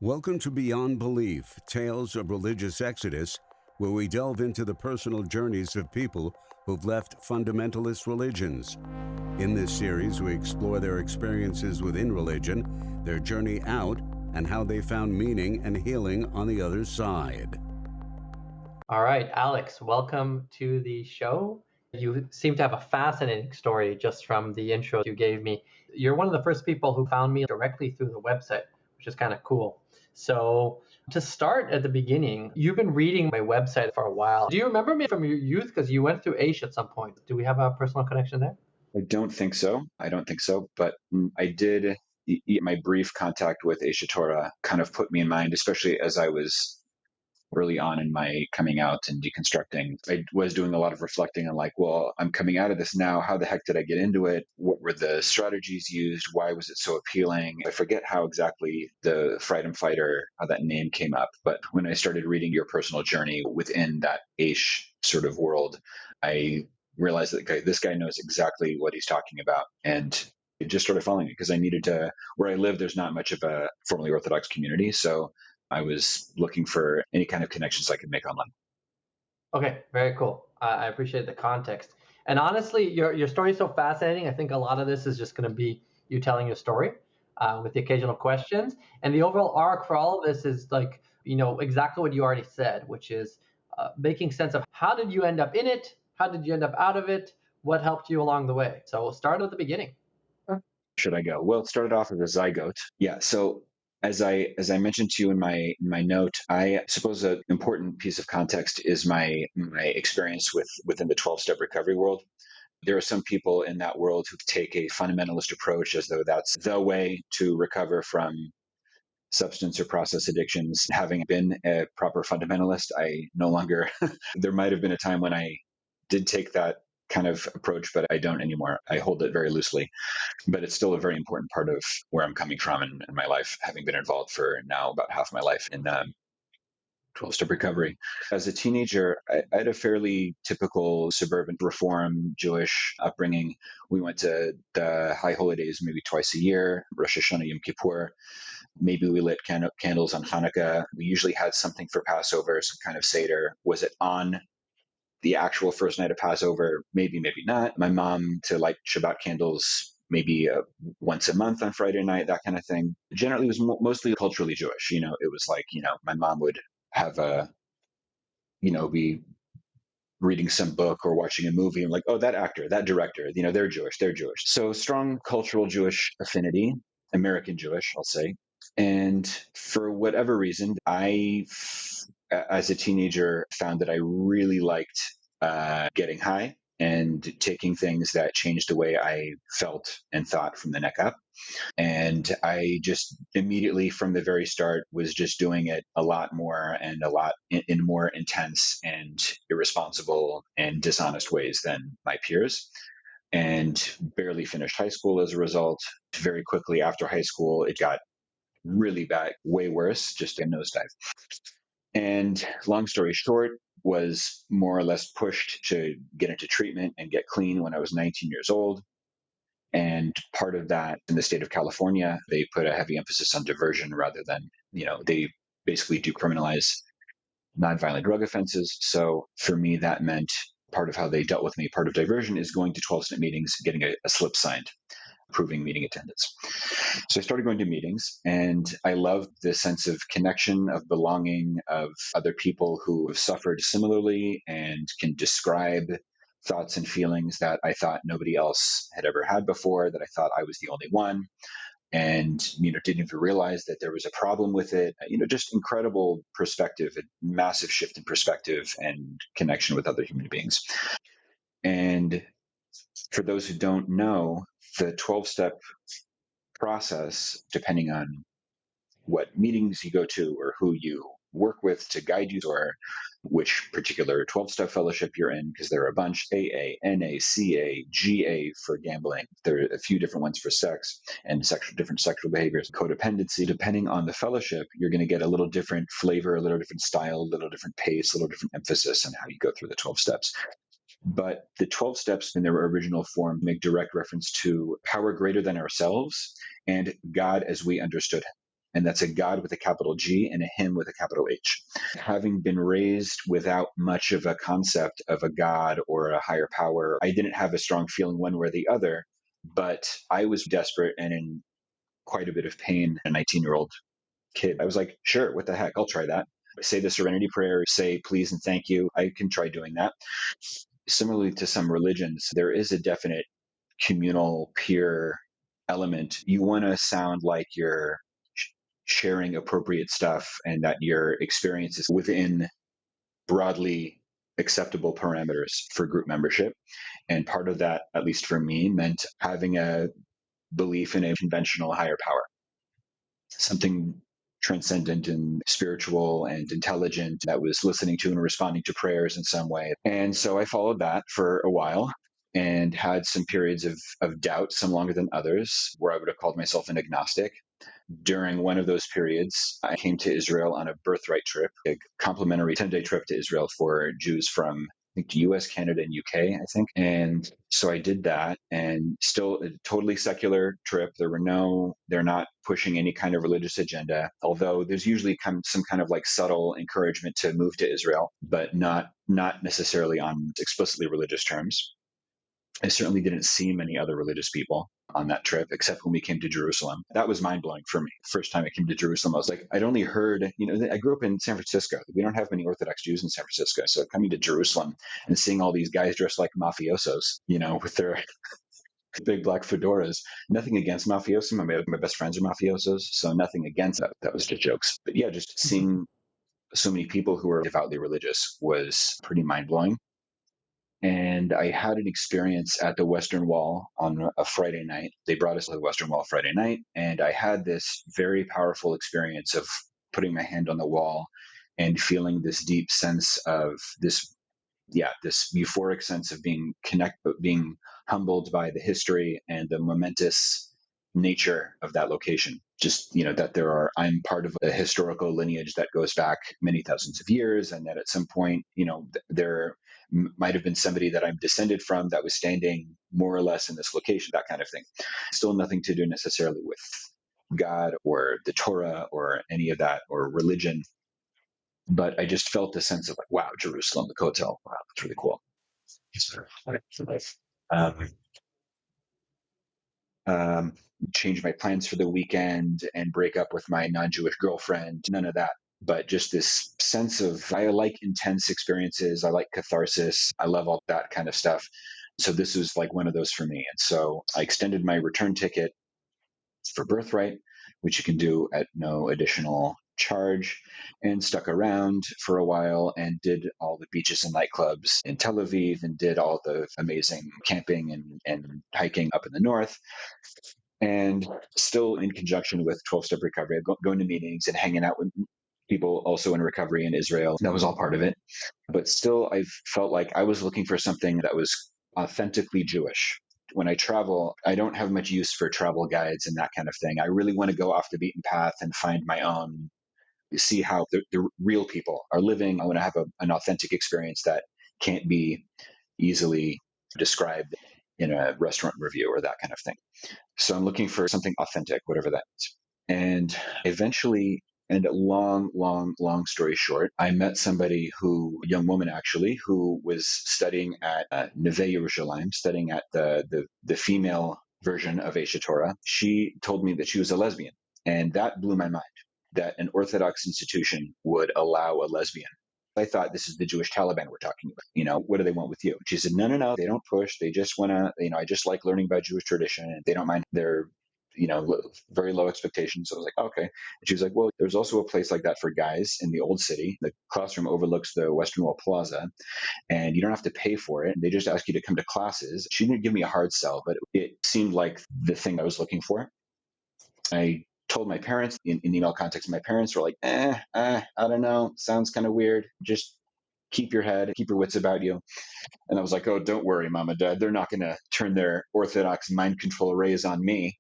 Welcome to Beyond Belief, Tales of Religious Exodus, where we delve into the personal journeys of people who've left fundamentalist religions. In this series, we explore their experiences within religion, their journey out, and how they found meaning and healing on the other side. All right, Alex, welcome to the show. You seem to have a fascinating story just from the intro you gave me. You're one of the first people who found me directly through the website, which is kind of cool. So to start at the beginning, you've been reading my website for a while. Do you remember me from your youth? Because you went through Asia at some point. Do we have a personal connection there? I don't think so. But I did. My brief contact with Asia Torah kind of put me in mind, especially as I was early on in my coming out and deconstructing. I was doing a lot of reflecting on like, well, I'm coming out of this now. How the heck did I get into it? What were the strategies used? Why was it so appealing? I forget how exactly the Freedom Fighter, how that name came up. But when I started reading your personal journey within that Aish sort of world, I realized that this guy knows exactly what he's talking about. And it just started following me because I needed to, where I live, there's not much of a formally Orthodox community. So I was looking for any kind of connections I could make online. Okay, very cool. I appreciate the context. And honestly, your story is so fascinating. I think a lot of this is just going to be you telling your story with the occasional questions. And the overall arc for all of this is like, exactly what you already said, which is making sense of how did you end up in it? How did you end up out of it? What helped you along the way? So we'll start at the beginning. Should I go? Well, it started off as a zygote. Yeah. So as I mentioned to you in my note, I suppose an important piece of context is my experience within the 12-step recovery world. There are some people in that world who take a fundamentalist approach as though that's the way to recover from substance or process addictions. Having been a proper fundamentalist, I no longer, there might have been a time when I did take that kind of approach, but I don't anymore. I hold it very loosely, but it's still a very important part of where I'm coming from in my life, having been involved for now about half my life in 12-step recovery. As a teenager, I had a fairly typical suburban Reform Jewish upbringing. We went to the high holidays maybe twice a year, Rosh Hashanah, Yom Kippur. Maybe we lit candles on Hanukkah. We usually had something for Passover, some kind of Seder. Was it on the actual first night of Passover? Maybe, maybe not. My mom to light Shabbat candles maybe once a month on Friday night, that kind of thing. Generally, it was mostly culturally Jewish. It was like, my mom would have be reading some book or watching a movie and like, oh, that actor, that director, they're Jewish. So strong cultural Jewish affinity, American Jewish, I'll say. And for whatever reason, I, as a teenager, found that I really liked getting high and taking things that changed the way I felt and thought from the neck up. And I just immediately from the very start was just doing it a lot more and a lot in more intense and irresponsible and dishonest ways than my peers. And barely finished high school as a result. Very quickly after high school, it got really bad, way worse, just a nosedive. And long story short, was more or less pushed to get into treatment and get clean when I was 19 years old. And part of that, in the state of California, they put a heavy emphasis on diversion rather than, they basically decriminalize nonviolent drug offenses. So for me, that meant part of how they dealt with me, part of diversion is going to 12-step meetings, getting a slip signed, proving meeting attendance. So I started going to meetings and I loved the sense of connection, of belonging, of other people who have suffered similarly and can describe thoughts and feelings that I thought nobody else had ever had before, that I thought I was the only one. And, didn't even realize that there was a problem with it. Just incredible perspective, a massive shift in perspective and connection with other human beings. And for those who don't know, the 12-step process, depending on what meetings you go to or who you work with to guide you or which particular 12-step fellowship you're in, because there are a bunch, AA, NA, CA, GA for gambling. There are a few different ones for sex and different sexual behaviors, codependency. Depending on the fellowship, you're going to get a little different flavor, a little different style, a little different pace, a little different emphasis on how you go through the 12 steps. But the 12 steps in their original form make direct reference to power greater than ourselves and God as we understood him. And that's a God with a capital G and a him with a capital H. Having been raised without much of a concept of a God or a higher power, I didn't have a strong feeling one way or the other, but I was desperate and in quite a bit of pain, a 19-year-old kid. I was like, sure, what the heck? I'll try that. Say the serenity prayer, say please and thank you. I can try doing that. Similarly to some religions, there is a definite communal peer element. You want to sound like you're sharing appropriate stuff and that your experience is within broadly acceptable parameters for group membership. And part of that, at least for me, meant having a belief in a conventional higher power, something transcendent and spiritual and intelligent that was listening to and responding to prayers in some way. And so I followed that for a while and had some periods of doubt, some longer than others, where I would have called myself an agnostic. During one of those periods, I came to Israel on a birthright trip, a complimentary 10-day trip to Israel for Jews from I think US, Canada, and UK, I think. And so I did that, and still a totally secular trip. They're not pushing any kind of religious agenda, although there's usually some kind of like subtle encouragement to move to Israel, but not necessarily on explicitly religious terms. I certainly didn't see many other religious people on that trip, except when we came to Jerusalem. That was mind-blowing for me. First time I came to Jerusalem, I was like, I'd only heard, I grew up in San Francisco. We don't have many Orthodox Jews in San Francisco. So coming to Jerusalem and seeing all these guys dressed like mafiosos, with their big black fedoras, nothing against mafiosos. My best friends are mafiosos, so nothing against that. That was just jokes. But yeah, just seeing so many people who are devoutly religious was pretty mind-blowing. And I had an experience at the Western Wall on a Friday night. They brought us to the Western Wall Friday night, and I had this very powerful experience of putting my hand on the wall and feeling this deep sense of this euphoric sense of being humbled by the history and the momentous nature of that location. Just, that I'm part of a historical lineage that goes back many thousands of years, and that at some point, there might have been somebody that I'm descended from that was standing more or less in this location, that kind of thing. Still nothing to do necessarily with God or the Torah or any of that or religion. But I just felt a sense of like, wow, Jerusalem, the Kotel, wow, that's really cool. Change my plans for the weekend and break up with my non-Jewish girlfriend, none of that. But just this sense of, I like intense experiences. I like catharsis. I love all that kind of stuff. So this was like one of those for me. And so I extended my return ticket for Birthright, which you can do at no additional charge, and stuck around for a while and did all the beaches and nightclubs in Tel Aviv and did all the amazing camping and hiking up in the north. And still in conjunction with 12-step recovery, going to meetings and hanging out with people also in recovery in Israel. That was all part of it. But still, I felt like I was looking for something that was authentically Jewish. When I travel, I don't have much use for travel guides and that kind of thing. I really want to go off the beaten path and find my own, see how the real people are living. I want to have an authentic experience that can't be easily described in a restaurant review or that kind of thing. So I'm looking for something authentic, whatever that is. And eventually, and long story short, I met somebody a young woman actually, who was studying at Neve Yerushalayim, studying at the female version of Aish Torah. She told me that she was a lesbian. And that blew my mind, that an Orthodox institution would allow a lesbian. I thought, this is the Jewish Taliban we're talking about. What do they want with you? She said, no, they don't push. They just want to, I just like learning about Jewish tradition, and they don't mind their, very low expectations. So I was like, okay. And she was like, well, there's also a place like that for guys in the old city. The classroom overlooks the Western Wall Plaza, and you don't have to pay for it. They just ask you to come to classes. She didn't give me a hard sell, but it seemed like the thing I was looking for. I told my parents in email context. My parents were like, I don't know. Sounds kind of weird. Just keep your head, keep your wits about you. And I was like, oh, don't worry, Mom and Dad. They're not going to turn their Orthodox mind control arrays on me,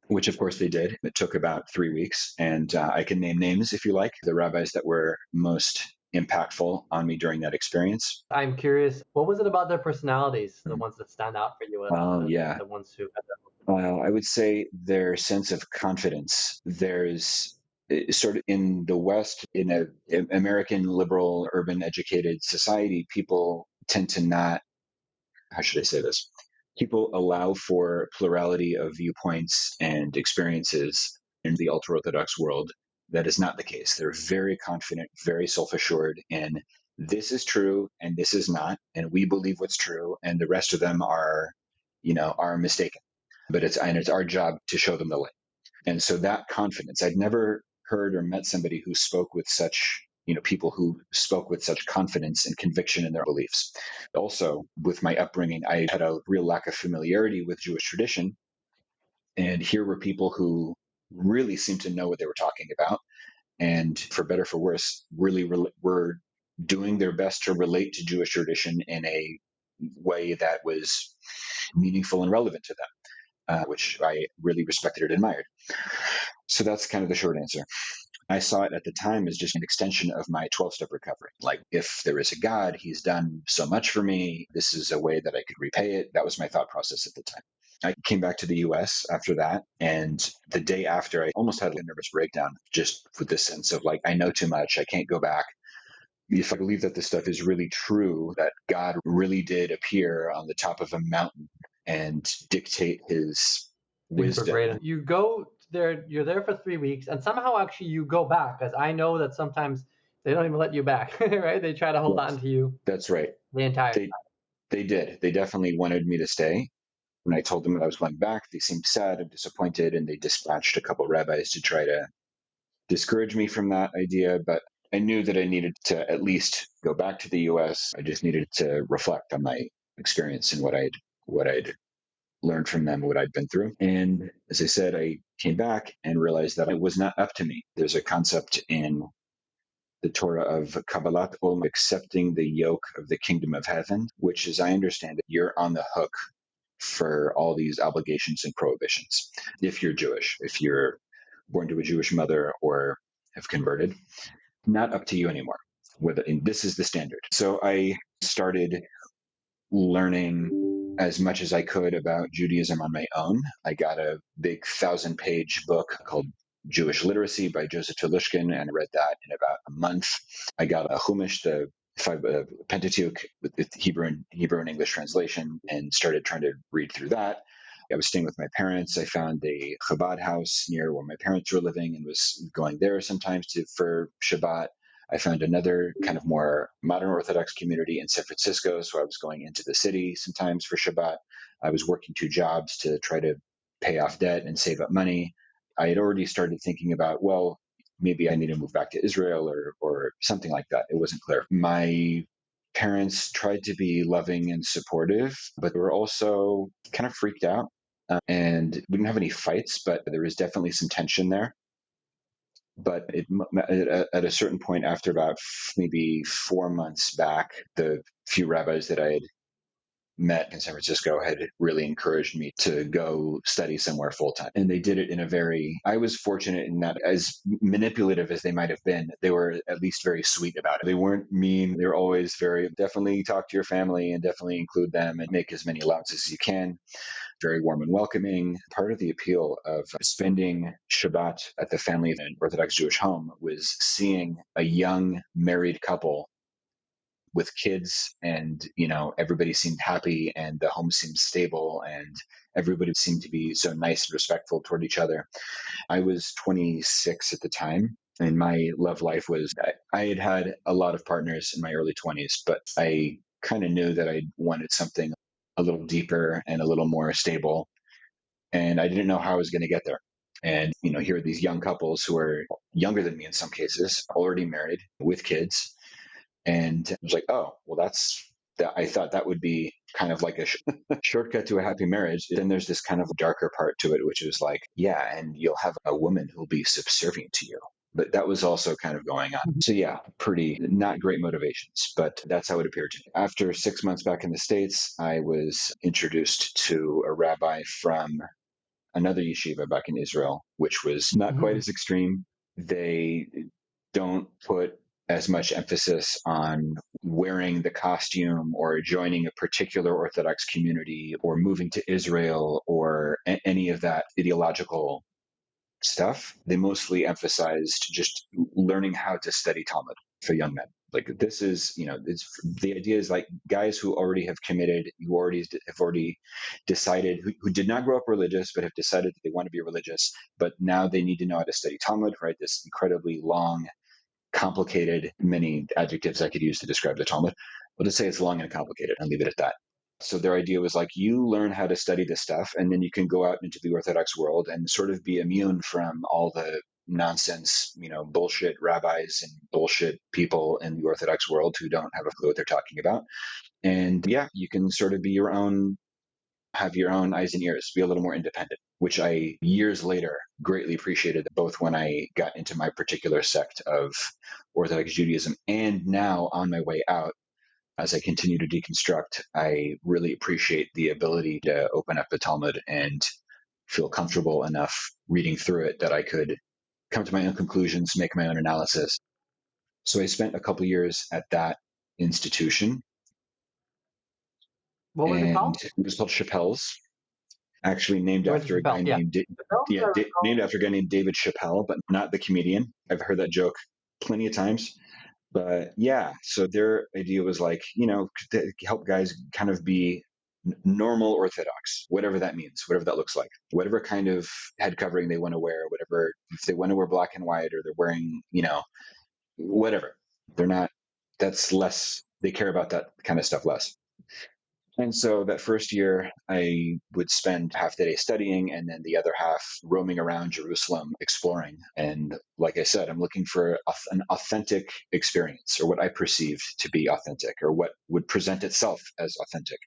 which of course they did. It took about 3 weeks. And I can name names if you like, the rabbis that were most impactful on me during that experience. I'm curious, what was it about their personalities, the ones that stand out for you as Yeah. the ones who had that? Well, I would say their sense of confidence. There's sort of in the West, in a American liberal, urban, educated society, people tend to not, how should I say this? People allow for plurality of viewpoints and experiences in the ultra Orthodox world. That is not the case. They're very confident, very self assured, and this is true and this is not. And we believe what's true, and the rest of them are, are mistaken. But it's our job to show them the light. And so that confidence, I'd never heard or met somebody who spoke with such, people who spoke with such confidence and conviction in their beliefs. Also, with my upbringing, I had a real lack of familiarity with Jewish tradition. And here were people who really seemed to know what they were talking about. And for better or for worse, really were doing their best to relate to Jewish tradition in a way that was meaningful and relevant to them, which I really respected and admired. So that's kind of the short answer. I saw it at the time as just an extension of my 12-step recovery. Like, if there is a God, he's done so much for me. This is a way that I could repay it. That was my thought process at the time. I came back to the US after that. And the day after, I almost had a nervous breakdown, just with this sense of like, I know too much. I can't go back. If I believe that this stuff is really true, that God really did appear on the top of a mountain and dictate his wisdom. Great. You go there, you're there for 3 weeks, and somehow actually you go back, because I know that sometimes they don't even let you back, right? They try to hold on to you. That's right. The entire time. They did. They definitely wanted me to stay. When I told them that I was going back, they seemed sad and disappointed, and they dispatched a couple rabbis to try to discourage me from that idea. But I knew that I needed to at least go back to the US. I just needed to reflect on my experience and what I'd learned from them, what I'd been through. And as I said, I came back and realized that it was not up to me. There's a concept in the Torah of Kabbalat Ol, accepting the yoke of the kingdom of heaven, which, as I understand it, you're on the hook for all these obligations and prohibitions. If you're Jewish, if you're born to a Jewish mother or have converted, not up to you anymore. And this is the standard. So I started learning as much as I could about Judaism on my own. I got a big 1,000-page book called Jewish Literacy by Joseph Telushkin, and I read that in about a month. I got a Chumash, the Pentateuch, with Hebrew and English translation, and started trying to read through that. I was staying with my parents. I found a Chabad house near where my parents were living and was going there sometimes for Shabbat. I found another kind of more modern Orthodox community in San Francisco, so I was going into the city sometimes for Shabbat. I was working 2 jobs to try to pay off debt and save up money. I had already started thinking about, well, maybe I need to move back to Israel or something like that. It wasn't clear. My parents tried to be loving and supportive, but they were also kind of freaked out. And we didn't have any fights, but there was definitely some tension there. But at a certain point, after about maybe 4 months back, the few rabbis that I had met in San Francisco had really encouraged me to go study somewhere full time. And they did it I was fortunate in that, as manipulative as they might have been, they were at least very sweet about it. They weren't mean. They were always definitely talk to your family and definitely include them and make as many allowances as you can. Very warm and welcoming. Part of the appeal of spending Shabbat at the family of an Orthodox Jewish home was seeing a young married couple with kids, and everybody seemed happy and the home seemed stable and everybody seemed to be so nice and respectful toward each other. I was 26 at the time, and my love life was, I had a lot of partners in my early 20s, but I kind of knew that I wanted something a little deeper and a little more stable, and I didn't know how I was going to get there. And here are these young couples who are younger than me in some cases, already married with kids. And I was like, oh, well, I thought that would be kind of like a shortcut to a happy marriage. Then there's this kind of darker part to it, which was like, yeah, and you'll have a woman who'll be subservient to you. But that was also kind of going on. So yeah, pretty not great motivations, but that's how it appeared to me. After 6 months back in the States, I was introduced to a rabbi from another yeshiva back in Israel, which was not quite as extreme. They don't put as much emphasis on wearing the costume or joining a particular Orthodox community or moving to Israel or any of that ideological stuff. They mostly emphasized just learning how to study Talmud for young men. Like this is, it's, the idea is like guys who already have committed, who have already decided, who did not grow up religious, but have decided that they want to be religious, but now they need to know how to study Talmud, right? This incredibly long, complicated, many adjectives I could use to describe the Talmud. But let's say it's long and complicated and leave it at that. So their idea was like, you learn how to study this stuff, and then you can go out into the Orthodox world and sort of be immune from all the nonsense, bullshit rabbis and bullshit people in the Orthodox world who don't have a clue what they're talking about. And yeah, you can sort of be your own, have your own eyes and ears, be a little more independent, which I years later greatly appreciated, both when I got into my particular sect of Orthodox Judaism and now on my way out. As I continue to deconstruct, I really appreciate the ability to open up the Talmud and feel comfortable enough reading through it that I could come to my own conclusions, make my own analysis. So I spent a couple years at that institution. What was it called? It was called Chappelle's, actually named after a guy named named after a guy named David Chappelle, but not the comedian. I've heard that joke plenty of times. But yeah, so their idea was like, to help guys kind of be normal Orthodox, whatever that means, whatever that looks like, whatever kind of head covering they want to wear, whatever, if they want to wear black and white or they're wearing, whatever. They're not, that's less, they care about that kind of stuff less. And so that first year, I would spend half the day studying and then the other half roaming around Jerusalem, exploring. And like I said, I'm looking for an authentic experience, or what I perceived to be authentic, or what would present itself as authentic.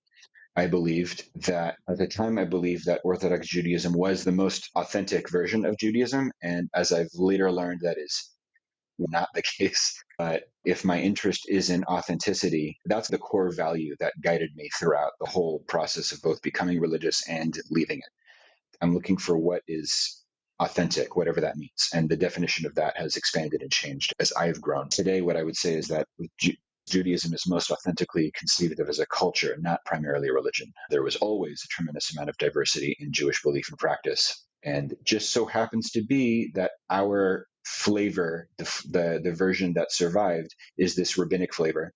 I believed that at the time, I believed that Orthodox Judaism was the most authentic version of Judaism. And as I've later learned, that is not the case. But if my interest is in authenticity, that's the core value that guided me throughout the whole process of both becoming religious and leaving it. I'm looking for what is authentic, whatever that means. And the definition of that has expanded and changed as I've grown. Today, what I would say is that Judaism is most authentically conceived of as a culture, not primarily a religion. There was always a tremendous amount of diversity in Jewish belief and practice. And just so happens to be that our flavor, the version that survived, is this rabbinic flavor.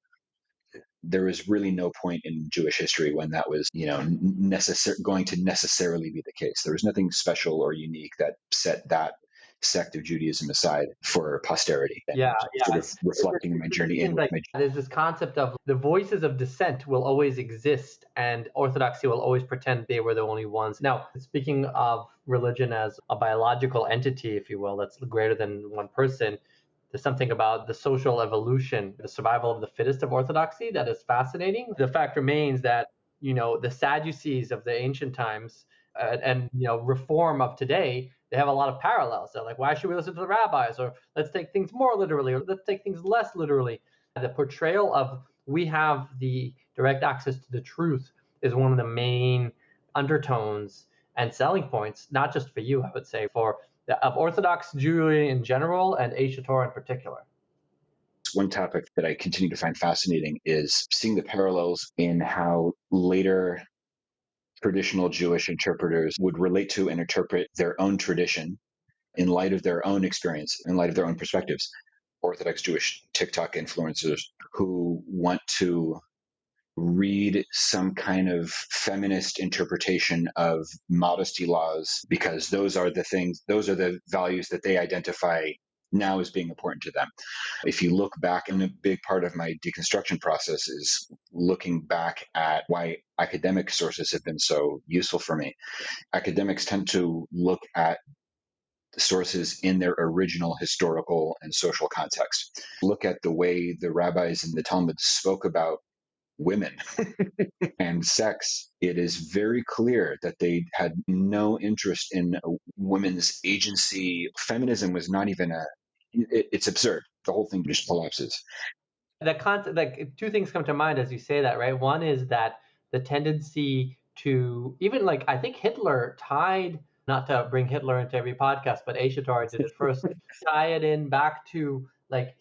There was really no point in Jewish history when that was, going to necessarily be the case. There was nothing special or unique that set that sect of Judaism aside for posterity. Yeah. Sort of reflecting my journey in. There's this concept of the voices of dissent will always exist, and Orthodoxy will always pretend they were the only ones. Now, speaking of religion as a biological entity, if you will, that's greater than one person, there's something about the social evolution, the survival of the fittest of Orthodoxy that is fascinating. The fact remains that, the Sadducees of the ancient times and reform of today, they have a lot of parallels. They're like, why should we listen to the rabbis? Or let's take things more literally, or let's take things less literally. The portrayal of we have the direct access to the truth is one of the main undertones and selling points, not just for you, I would say, of Orthodox Jewry in general and Aish Torah in particular. One topic that I continue to find fascinating is seeing the parallels in how later traditional Jewish interpreters would relate to and interpret their own tradition in light of their own experience, in light of their own perspectives. Orthodox Jewish TikTok influencers who want to read some kind of feminist interpretation of modesty laws because those are the values that they identify now as being important to them. If you look back, and a big part of my deconstruction process is looking back at why academic sources have been so useful for me. Academics tend to look at the sources in their original historical and social context. Look at the way the rabbis in the Talmud spoke about women and sex. It is very clear that they had no interest in women's agency. Feminism was not even it's absurd. The whole thing just collapses. Two things come to mind as you say that, right? One is that the tendency to even I think Hitler tied, not to bring Hitler into every podcast, but Aish Torah did it first, tie it in back to like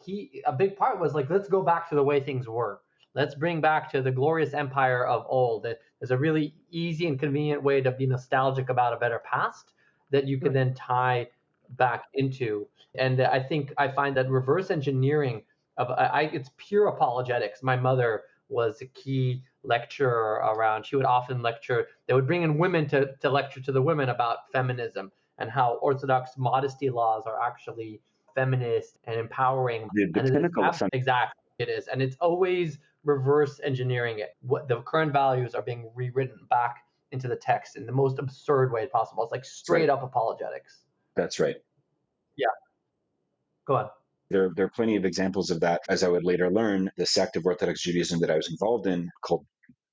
a big part was like, let's go back to the way things were. Let's bring back to the glorious empire of old. That there's a really easy and convenient way to be nostalgic about a better past that you can then tie back into. And I find that reverse engineering it's pure apologetics. My mother was a key lecturer around. She would often lecture. They would bring in women to lecture to the women about feminism and how Orthodox modesty laws are actually feminist and empowering. The And pinnacle of exactly it is, and it's always reverse engineering it. What the current values are being rewritten back into the text in the most absurd way possible. It's like straight up apologetics. That's right. Yeah. Go on. There are plenty of examples of that. As I would later learn, the sect of Orthodox Judaism that I was involved in, called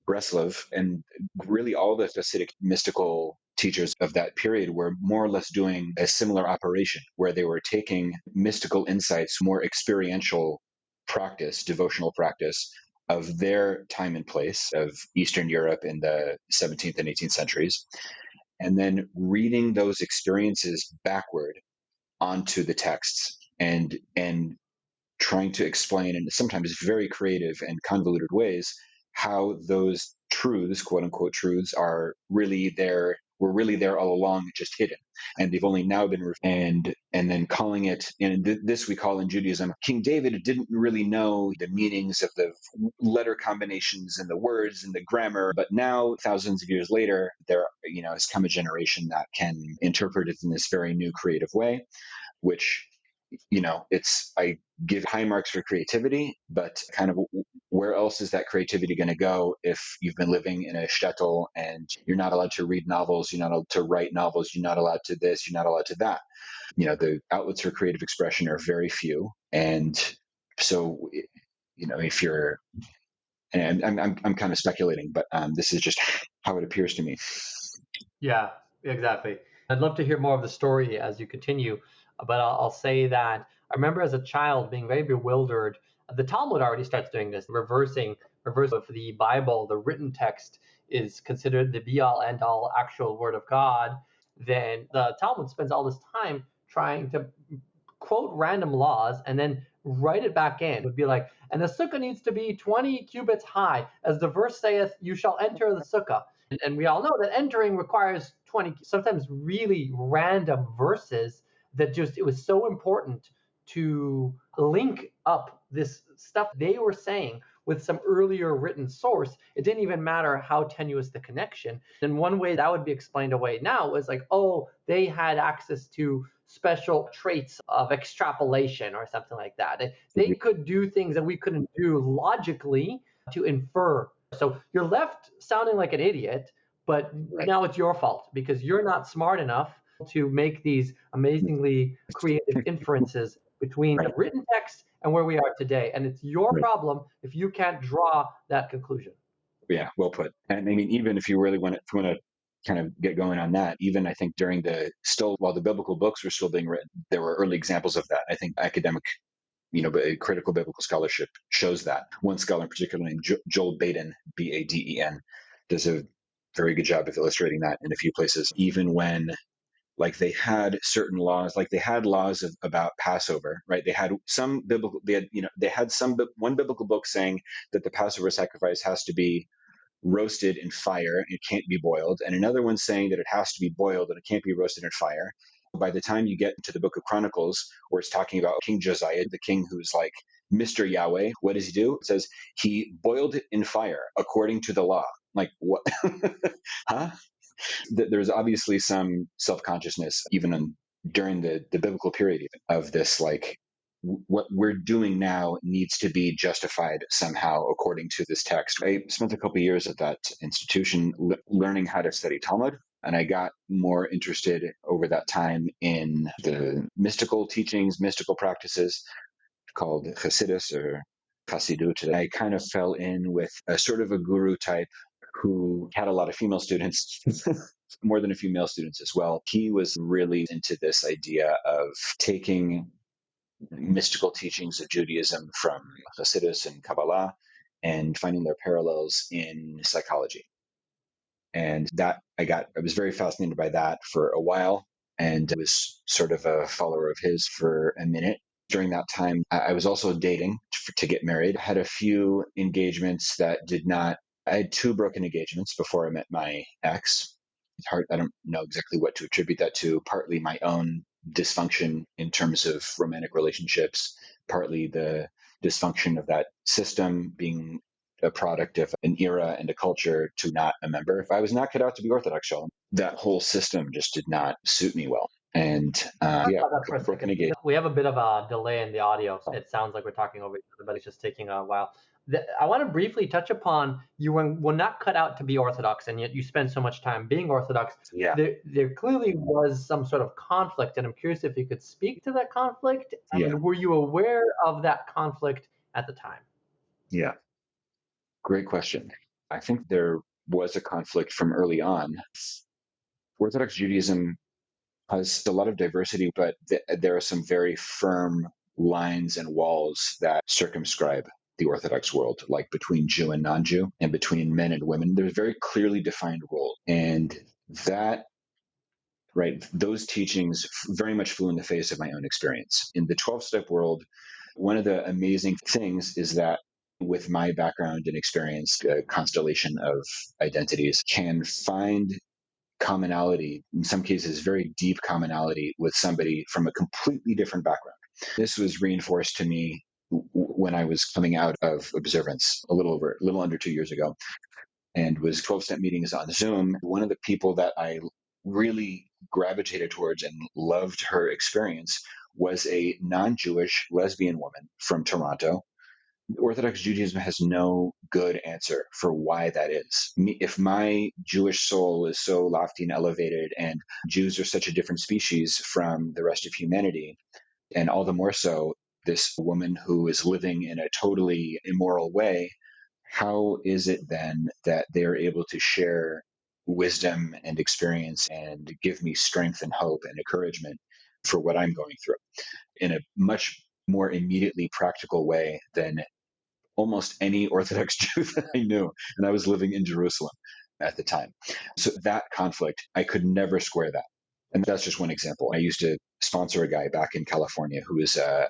Breslov, and really all the Hasidic mystical teachers of that period were more or less doing a similar operation, where they were taking mystical insights, more experiential practice, devotional practice of their time and place of Eastern Europe in the 17th and 18th centuries, and then reading those experiences backward onto the texts and trying to explain in sometimes very creative and convoluted ways how those truths, quote unquote truths, are really there, were really there all along, just hidden, and they've only now been and then calling it, and this we call in Judaism, King David didn't really know the meanings of the letter combinations and the words and the grammar, but now thousands of years later, there has come a generation that can interpret it in this very new creative way, which I give high marks for creativity, but kind of where else is that creativity going to go if you've been living in a shtetl and you're not allowed to read novels, you're not allowed to write novels, you're not allowed to this, you're not allowed to that. The outlets for creative expression are very few. And so, if you're, and I'm kind of speculating, but this is just how it appears to me. Yeah, exactly. I'd love to hear more of the story as you continue, but I'll say that I remember as a child being very bewildered. The Talmud already starts doing this, reverse of the Bible. The written text is considered the be all end all actual word of God. Then the Talmud spends all this time trying to quote random laws and then write it back in. It would be like, and the sukkah needs to be 20 cubits high, as the verse saith, you shall enter the sukkah. And we all know that entering requires 20, sometimes really random verses that it was so important to link up this stuff they were saying with some earlier written source. It didn't even matter how tenuous the connection. And one way that would be explained away now was like, oh, they had access to special traits of extrapolation or something like that. They could do things that we couldn't do logically to infer. So you're left sounding like an idiot, but now it's your fault because you're not smart enough to make these amazingly creative inferences between the written text and where we are today. And it's your problem if you can't draw that conclusion. Yeah, well put. And I mean, even if you really want to kind of get going on that, even I think while the biblical books were still being written, there were early examples of that. I think academic, critical biblical scholarship shows that. One scholar in particular named Joel Baden, Baden, does a very good job of illustrating that in a few places. Even when they had certain laws, they had laws about Passover, right? They had one biblical book saying that the Passover sacrifice has to be roasted in fire, it can't be boiled, and another one saying that it has to be boiled and it can't be roasted in fire. By the time you get into the book of Chronicles, where it's talking about King Josiah, the king who's like Mr. Yahweh, what does he do? It says he boiled it in fire according to the law. Like, what? Huh? There's obviously some self-consciousness even during the biblical period even of this, what we're doing now needs to be justified somehow according to this text. I spent a couple of years at that institution learning how to study Talmud, and I got more interested over that time in the mystical teachings, mystical practices called Hasidus or Chassidut. I kind of fell in with a sort of a guru type who had a lot of female students, more than a few male students as well. He was really into this idea of taking mystical teachings of Judaism from Hasidus and Kabbalah and finding their parallels in psychology. And that I was very fascinated by that for a while, and was sort of a follower of his for a minute. During that time, I was also dating to get married. I had a few engagements that did not, I had 2 broken engagements before I met my ex. It's hard, I don't know exactly what to attribute that to. Partly my own dysfunction in terms of romantic relationships, partly the dysfunction of that system being a product of an era and a culture to not a member. If I was not cut out to be Orthodox, that whole system just did not suit me well. And yeah, For a broken second. engagement. We have a bit of a delay in the audio. It sounds like we're talking over each other, but it's just taking a while. I want to briefly touch upon you were not cut out to be Orthodox, and yet you spend so much time being Orthodox. Yeah. There clearly was some sort of conflict, and I'm curious if you could speak to that conflict. And were you aware of that conflict at the time? Yeah. Great question. I think there was a conflict from early on. Orthodox Judaism has a lot of diversity, but there are some very firm lines and walls that circumscribe the Orthodox world, like between Jew and non-Jew and between men and women. There's very clearly defined roles. And that, right, those teachings very much flew in the face of my own experience. In the 12-step world, one of the amazing things is that with my background and experience, a constellation of identities can find commonality, in some cases, very deep commonality with somebody from a completely different background. This was reinforced to me when I was coming out of observance a little under 2 years ago, and was 12-step meetings on Zoom. One of the people that I really gravitated towards and loved her experience was a non-Jewish lesbian woman from Toronto. Orthodox Judaism has no good answer for why that is. If my Jewish soul is so lofty and elevated, and Jews are such a different species from the rest of humanity, and all the more so, this woman who is living in a totally immoral way, how is it then that they're able to share wisdom and experience and give me strength and hope and encouragement for what I'm going through in a much more immediately practical way than almost any Orthodox Jew that I knew, and I was living in Jerusalem at the time. So that conflict, I could never square that. And that's just one example. I used to sponsor a guy back in California who is a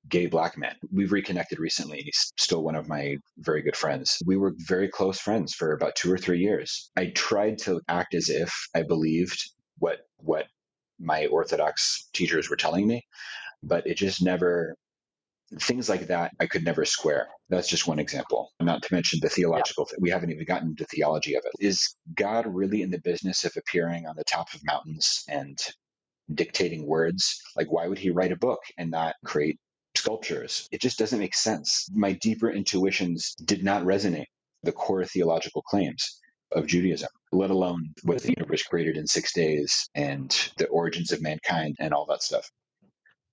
gay black man. We've reconnected recently, and he's still one of my very good friends. We were very close friends for about 2 or 3 years. I tried to act as if I believed what my Orthodox teachers were telling me, but it just never, things like that I could never square. That's just one example. Not to mention the theological thing. We haven't even gotten into theology of it. Is God really in the business of appearing on the tops of mountains and dictating words? Like, why would he write a book and not create sculptures? It just doesn't make sense. My deeper intuitions did not resonate the core theological claims of Judaism, let alone was the universe created in 6 days and the origins of mankind and all that stuff.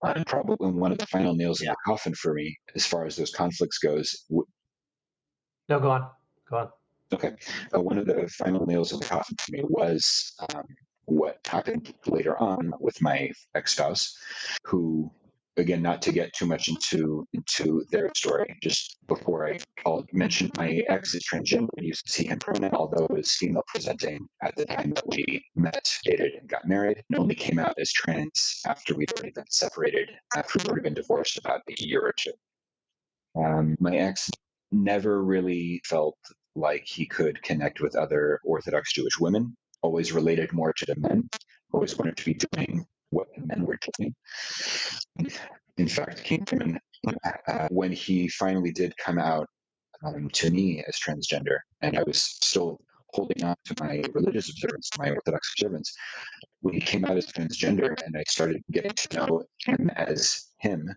And probably one of the final nails in the coffin for me, as far as those conflicts goes. No, go on. Go on. Okay. One of the final nails in the coffin for me was what happened later on with my ex-spouse, who, again, not to get too much into their story, just before I'll mention, my ex is transgender and used to see him pronoun, although it was female presenting at the time that we met, dated, and got married, and only came out as trans after we'd already been separated, after we'd already been divorced about a year or two. My ex never really felt like he could connect with other Orthodox Jewish women, always related more to the men, always wanted to be doing what the men were doing. In fact, came from when he finally did come out to me as transgender, and I was still holding on to my religious observance, my Orthodox observance, when he came out as transgender and I started getting to know him as him,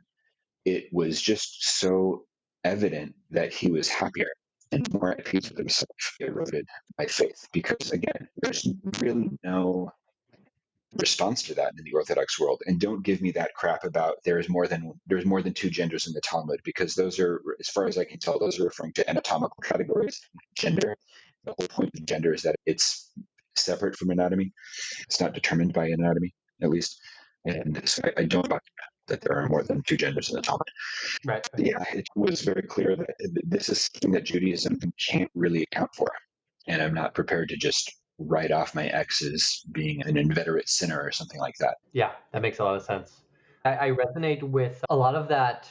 it was just so evident that he was happier and more at peace with himself. It eroded my faith because, again, there's really no response to that in the Orthodox world. And don't give me that crap about there's more than 2 genders in the Talmud, because those are, as far as I can tell, those are referring to anatomical categories. Gender, the whole point of gender is that it's separate from anatomy. It's not determined by anatomy, at least. And so I don't buy that there are more than 2 genders in the Talmud. Right. Yeah, it was very clear that this is something that Judaism can't really account for. And I'm not prepared to just write off my ex as being an inveterate sinner or something like that. Yeah, that makes a lot of sense. I resonate with a lot of that.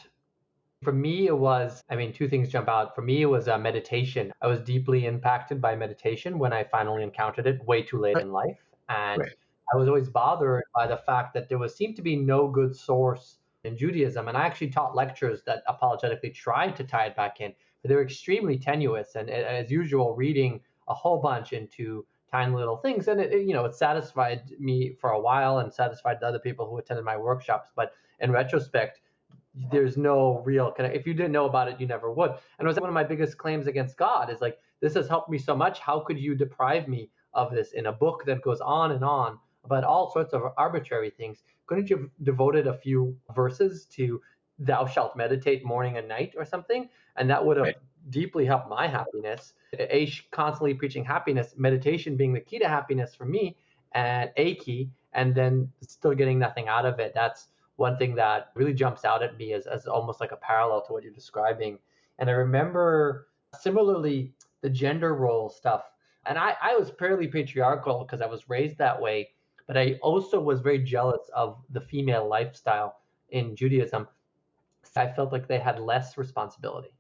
For me, it was, I mean, two things jump out. For me, it was meditation. I was deeply impacted by meditation when I finally encountered it way too late in life. And Right. I was always bothered by the fact that there was seemed to be no good source in Judaism. And I actually taught lectures that apologetically tried to tie it back in, but they were extremely tenuous. And as usual, reading a whole bunch into tiny little things. And it satisfied me for a while and satisfied the other people who attended my workshops. But in retrospect, there's no real connect. If you didn't know about it, you never would. And it was one of my biggest claims against God is like, this has helped me so much. How could you deprive me of this in a book that goes on and on about all sorts of arbitrary things? Couldn't you have devoted a few verses to thou shalt meditate morning and night or something? And that would have Right. deeply helped my happiness. Aish constantly preaching happiness, meditation being the key to happiness for me, and a key, and then still getting nothing out of it. That's one thing that really jumps out at me as almost like a parallel to what you're describing. And I remember similarly the gender role stuff. And I was fairly patriarchal because I was raised that way, but I also was very jealous of the female lifestyle in Judaism. I felt like they had less responsibility.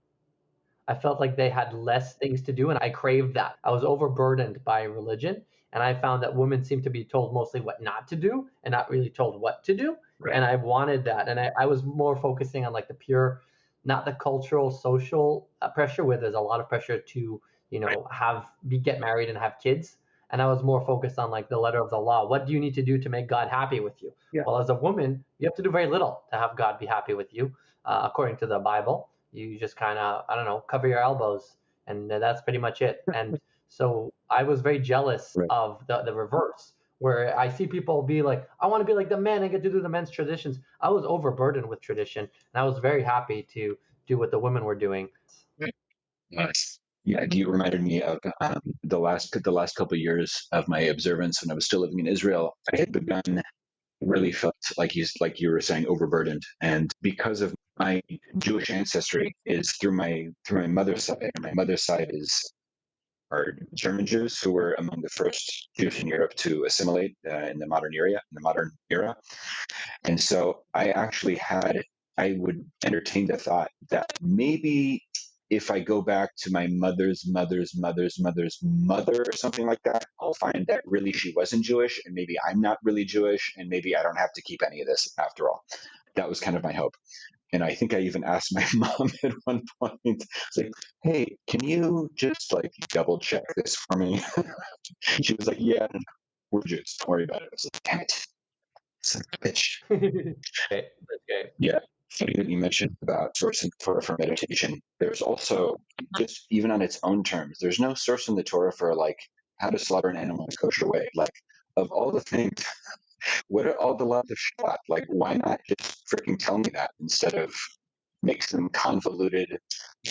I felt like they had less things to do, and I craved that. I was overburdened by religion, and I found that women seem to be told mostly what not to do and not really told what to do. Right. And I wanted that. And I was more focusing on like the pure, not the cultural, social pressure, where there's a lot of pressure to, Right. get married and have kids. And I was more focused on like the letter of the law. What do you need to do to make God happy with you? Yeah. Well, as a woman, you have to do very little to have God be happy with you, according to the Bible. You just kind of, I don't know, cover your elbows, and that's pretty much it. And so I was very jealous Right. of the reverse, where I see people be like, I want to be like the men and get to do the men's traditions. I was overburdened with tradition, and I was very happy to do what the women were doing. Nice. Yeah, you reminded me of the last couple of years of my observance when I was still living in Israel. I had begun really felt like you were saying overburdened, and because of my Jewish ancestry is through my mother's side. My mother's side are German Jews who were among the first Jews in Europe to assimilate in the modern era. And so I would entertain the thought that maybe if I go back to my mother's mother or something like that, I'll find that really she wasn't Jewish, and maybe I'm not really Jewish, and maybe I don't have to keep any of this after all. That was kind of my hope. And I think I even asked my mom at one point, it's like, hey, can you just like double check this for me? She was like, yeah, we're Jews. Don't worry about it. I was like, damn it. Son of a bitch. Okay, that's great. Yeah. Funny that you mentioned about source in Torah for meditation. There's also, just even on its own terms, there's no source in the Torah for like how to slaughter an animal in a kosher way. Like, of all the things, what are all the laws of Shabbat? Like, why not just freaking tell me that instead of make some convoluted,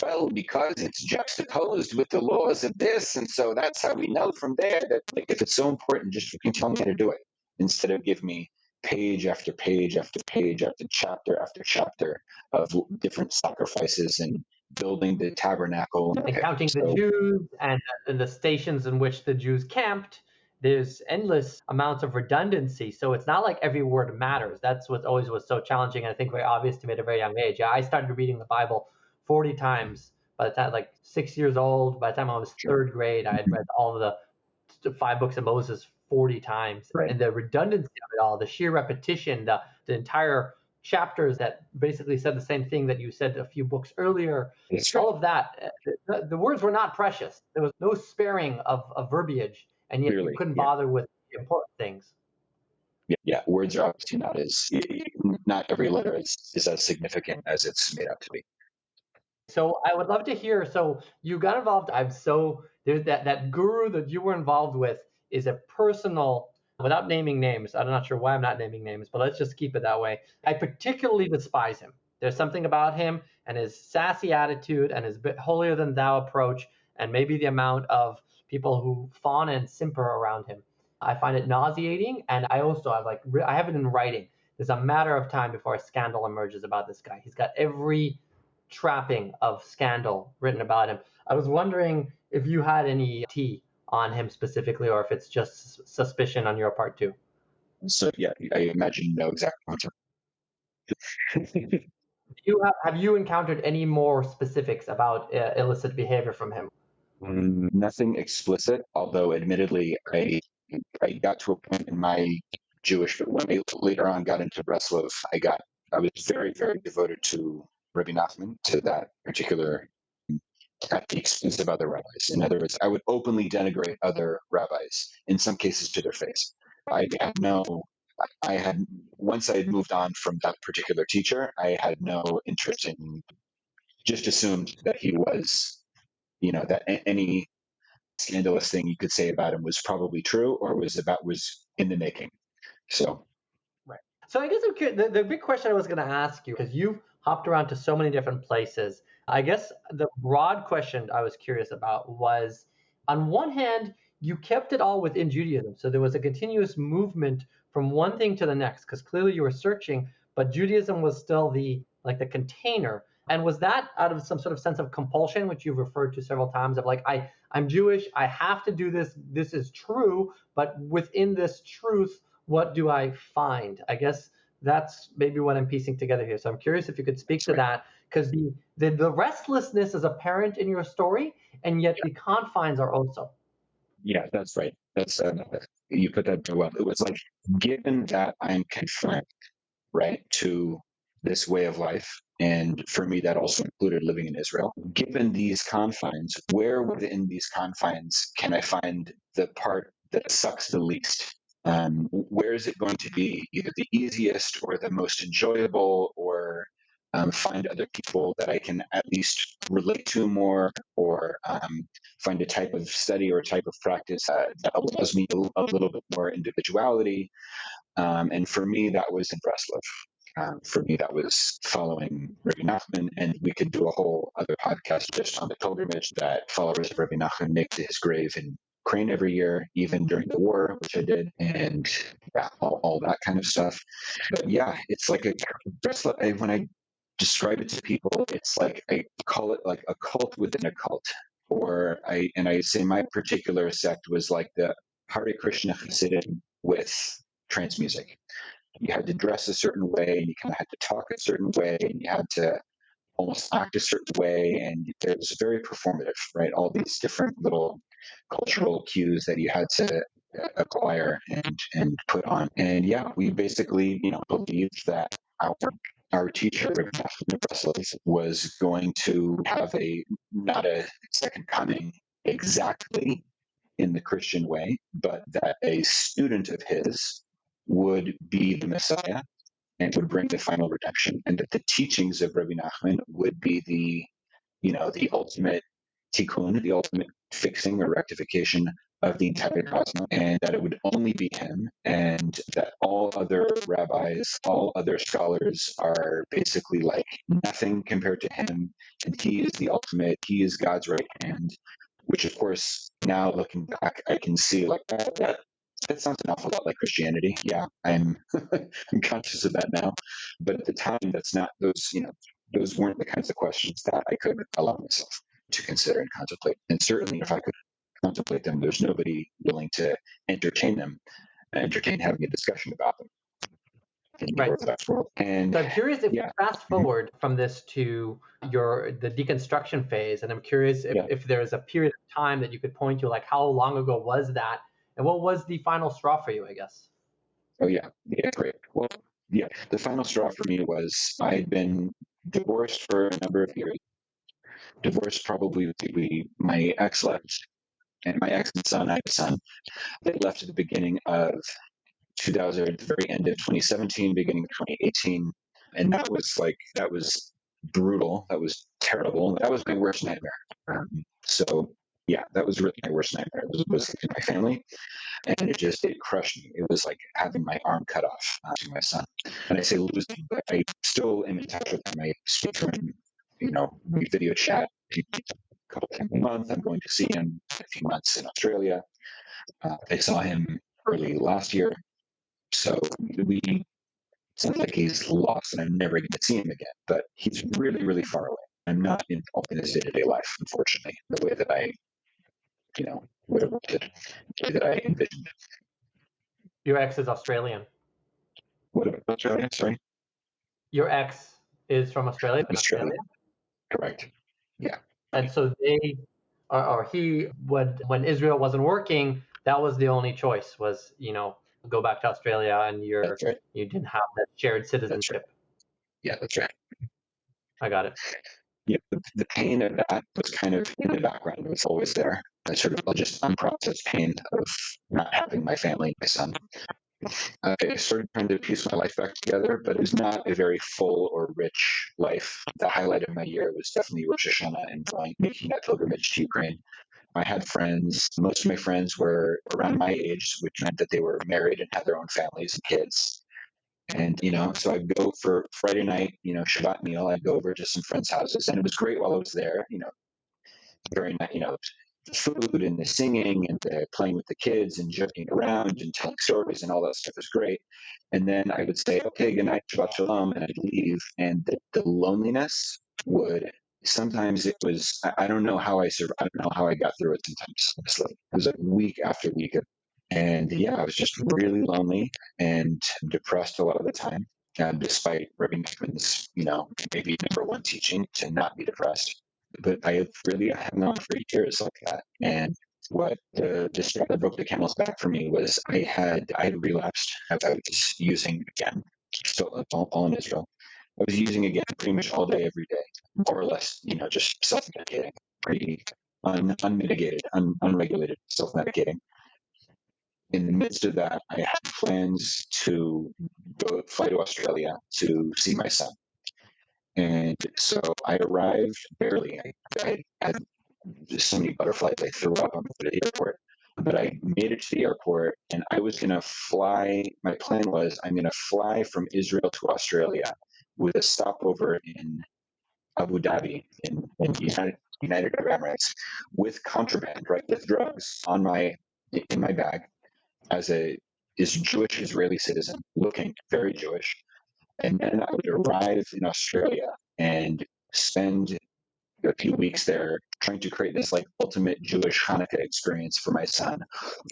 well, because it's juxtaposed with the laws of this, and so that's how we know from there that, like, if it's so important, just freaking tell me how to do it instead of give me page after page after page after chapter of different sacrifices and building the tabernacle. And counting the Jews and the stations in which the Jews camped, there's endless amounts of redundancy. So it's not like every word matters. That's what always was so challenging, and I think very obvious to me at a very young age. Yeah, I started reading the Bible 40 times by the time, like 6 years old. By the time I was third grade, I had read all of the 5 books of Moses 40 times. Right. And the redundancy of it all, the sheer repetition, the entire chapters that basically said the same thing that you said a few books earlier, all of that, the words were not precious. There was no sparing of verbiage, and yet Clearly, you couldn't bother with the important things. Yeah, words are obviously not every letter is as significant as it's made out to be. So I would love to hear. So you got involved. There's that guru that you were involved with is a personal, without naming names. I'm not sure why I'm not naming names, but let's just keep it that way. I particularly despise him. There's something about him and his sassy attitude and his bit holier than thou approach, and maybe the amount of people who fawn and simper around him. I find it nauseating, and I also I have it in writing. There's a matter of time before a scandal emerges about this guy. He's got every trapping of scandal written about him. I was wondering if you had any tea on him specifically, or if it's just suspicion on your part too. So yeah, I imagine you know exact answer. Have you encountered any more specifics about illicit behavior from him? Nothing explicit, although admittedly, I got to a point in my Jewish, when I later on got into Breslov, I was very, very devoted to Rabbi Nachman, to that particular, at the expense of other rabbis. In other words, I would openly denigrate other rabbis, in some cases to their face. I had no, I had, once I had moved on from that particular teacher, I had no interest in, just assumed that he was, that any scandalous thing you could say about him was probably true or was in the making. So, right. So I guess I'm curious, the big question I was going to ask you, because you've hopped around to so many different places, I guess the broad question I was curious about was, on one hand, you kept it all within Judaism. So there was a continuous movement from one thing to the next, because clearly you were searching, but Judaism was still the container. And was that out of some sort of sense of compulsion, which you've referred to several times, of like, I'm Jewish, I have to do this, this is true, but within this truth, what do I find? I guess that's maybe what I'm piecing together here. So I'm curious if you could speak to that, because the restlessness is apparent in your story, and yet the confines are also. Yeah, that's right. That's you put that very well. It was like, given that I'm confined, right, to this way of life, and for me that also included living in Israel. Given these confines, where within these confines can I find the part that sucks the least? Where is it going to be either the easiest or the most enjoyable, or find other people that I can at least relate to more, or find a type of study or a type of practice that allows me a little bit more individuality. And for me, that was in Breslov. For me, that was following Rabbi Nachman, and we could do a whole other podcast just on the pilgrimage that followers of Rabbi Nachman make to his grave in Ukraine every year, even during the war, which I did, and yeah, all that kind of stuff. But yeah, it's like Breslov. When I describe it to people, it's like I call it like a cult within a cult, I say my particular sect was like the Hare Krishna Hasidim with trance music. You had to dress a certain way, and you kind of had to talk a certain way, and you had to almost act a certain way, and it was very performative, right? All these different little cultural cues that you had to acquire and put on. And yeah, we basically, believed that our teacher was going to have not a second coming exactly in the Christian way, but that a student of his would be the Messiah and would bring the final redemption, and that the teachings of Rabbi Nachman would be the ultimate tikkun, the ultimate fixing or rectification of the entire cosmos, and that it would only be him, and that all other rabbis, all other scholars are basically like nothing compared to him, and he is the ultimate, he is God's right hand, which of course, now looking back, I can see like that sounds an awful lot like Christianity. Yeah, I'm I'm conscious of that now, but at the time, that's not those weren't the kinds of questions that I could allow myself to consider and contemplate. And certainly, if I could contemplate them, there's nobody willing to entertain them, entertain having a discussion about them in the Orthodox world. And so I'm curious if yeah, you fast forward from this to the deconstruction phase, and I'm curious if there's a period of time that you could point to, like how long ago was that, and what was the final straw for you, I guess. Oh yeah, great. Well, yeah, the final straw for me was I had been divorced for a number of years. Divorced probably my ex left, and my ex and son, I have a son. They left at the beginning of 2000, the very end of 2017, beginning of 2018, and that was brutal. That was terrible. That was my worst nightmare. So yeah, that was really my worst nightmare. It was my family, and it crushed me. It was like having my arm cut off to my son. And I say losing, but I still am in touch with him. I speak to him, we video chat a couple times a month. I'm going to see him in a few months in Australia. I saw him early last year. So we sounds like he's lost and I'm never going to see him again, but he's really, really far away. I'm not involved in his day-to-day life, unfortunately, the way that I, would have wanted, the way that I envisioned. Your ex is Australian. What about Australia? Sorry. your ex is from Australia, in Australia. Australia, Correct. Yeah. and so they or he would, when Israel wasn't working, that was the only choice, was, go back to Australia, and That's right. you didn't have that shared That's right. citizenship. Yeah, that's right. I got it. Yeah, the pain of that was kind of in the background. It was always there. That sort of just unprocessed pain of not having my family, my son. I started trying to piece my life back together, but it was not a very full or rich life. The highlight of my year was definitely Rosh Hashanah and making that pilgrimage to Ukraine. I had friends. Most of my friends were around my age, which meant that they were married and had their own families and kids. And, so I'd go for Friday night, Shabbat meal. I'd go over to some friends' houses, and it was great while I was there, very nice, the food and the singing and the playing with the kids and joking around and telling stories and all that stuff was great. And then I would say, okay, good night, Shabbat Shalom, and I'd leave. And the loneliness would, sometimes it was, I don't know how I survived. I don't know how I got through it sometimes. Honestly. It was like week after week. And yeah, I was just really lonely and depressed a lot of the time. Despite Rabbi Nachman's, maybe number one teaching to not be depressed. But I have not for years like that. And what the straw that broke the camel's back for me was I had relapsed. I was using again, still all in Israel. I was using again pretty much all day, every day, more or less, just self-medicating, pretty unmitigated, unregulated self-medicating. In the midst of that, I had plans to fly to Australia to see my son. And so I arrived barely. I had so many butterflies I threw up on the airport. But I made it to the airport, and I was going to fly. My plan was I'm going to fly from Israel to Australia with a stopover in Abu Dhabi in United Arab Emirates with contraband, right, with drugs in my bag as a Jewish Israeli citizen, looking very Jewish. And then I would arrive in Australia and spend a few weeks there trying to create this like ultimate Jewish Hanukkah experience for my son,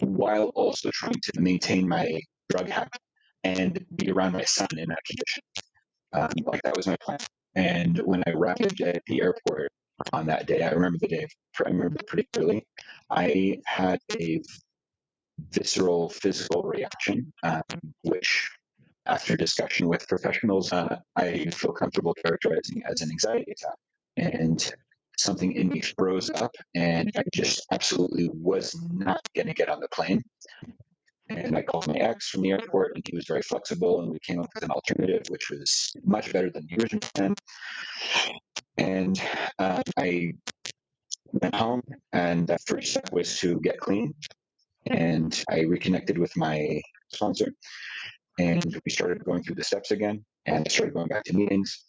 while also trying to maintain my drug habit and be around my son in that condition. Like that was my plan. And when I arrived at the airport on that day, I remember the day. I remember pretty clearly. I had a visceral physical reaction, which after discussion with professionals, I feel comfortable characterizing as an anxiety attack. And something in me froze up, and I just absolutely was not going to get on the plane. And I called my ex from the airport, and he was very flexible, and we came up with an alternative, which was much better than the original plan. And I went home, and the first step was to get clean. And I reconnected with my sponsor, and we started going through the steps again, and I started going back to meetings.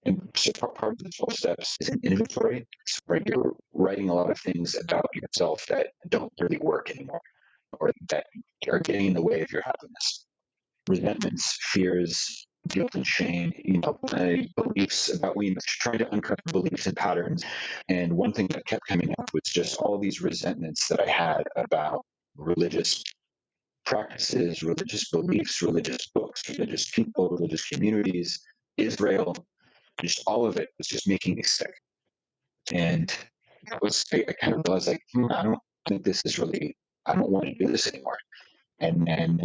And so part of the 12 steps is an inventory, where you're writing a lot of things about yourself that don't really work anymore, or that are getting in the way of your happiness. Resentments, fears, guilt and shame, beliefs about trying to uncover beliefs and patterns. And one thing that kept coming up was just all these resentments that I had about religious practices, religious beliefs, religious books, religious people, religious communities, Israel. Just all of it was just making me sick. And I kind of realized like, I don't think this is really, I don't want to do this anymore. And then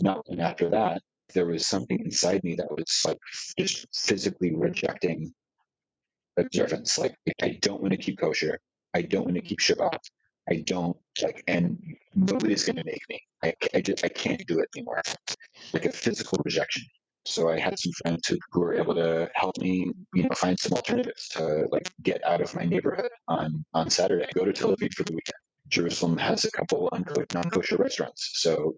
not long after that, there was something inside me that was like just physically rejecting observance. Like, I don't want to keep kosher. I don't want to keep Shabbat. I don't like, and nobody's going to make me. I can't do it anymore. Like a physical rejection. So I had some friends who were able to help me, find some alternatives to like get out of my neighborhood on Saturday. Go to Tel Aviv for the weekend. Jerusalem has a couple non-kosher restaurants. So,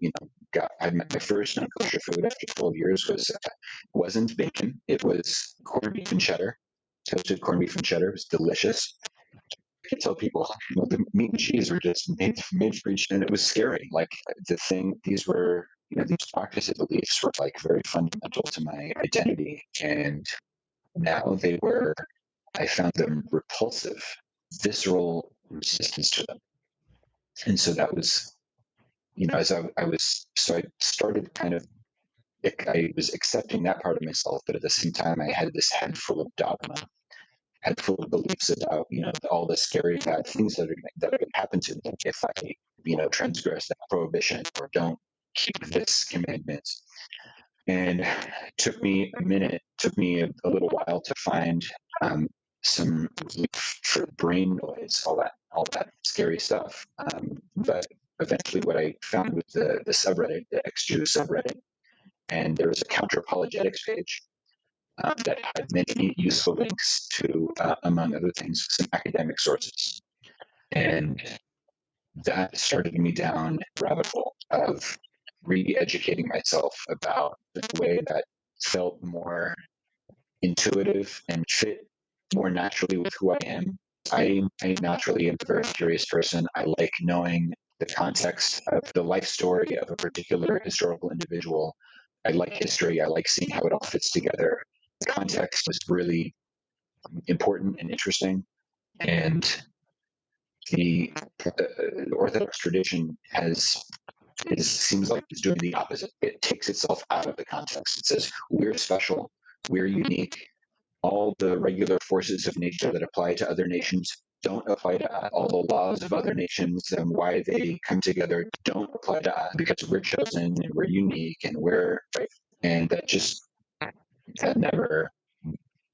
I met my first non-kosher food after 12 years wasn't bacon. It was corned beef and cheddar, toasted corned beef and cheddar. It was delicious. I could tell people, the meat and cheese were just made for each, and it was scary. Like these were, these practices, beliefs were like very fundamental to my identity, and now I found them repulsive, visceral resistance to them. And so that was, as I started kind of I was accepting that part of myself, but at the same time, I had this head full of dogma, head full of beliefs about, all the scary bad things that would happen to me if I, transgress that prohibition or don't keep this commandment. And it took me a little while to find some relief for brain noise, all that scary stuff. But eventually, what I found was the subreddit, the ex-Jew subreddit, and there was a counter apologetics page that had many useful links to, among other things, some academic sources. And that started me down a rabbit hole of re-educating myself about the way that felt more intuitive and fit more naturally with who I am. I naturally am a very curious person. I like knowing the context of the life story of a particular historical individual. I like history. I like seeing how it all fits together. The context is really important and interesting. And the Orthodox tradition seems like it's doing the opposite. It takes itself out of the context. It says, we're special, we're unique. All the regular forces of nature that apply to other nations don't apply to us. All the laws of other nations and why they come together don't apply to us because we're chosen and we're unique and and that never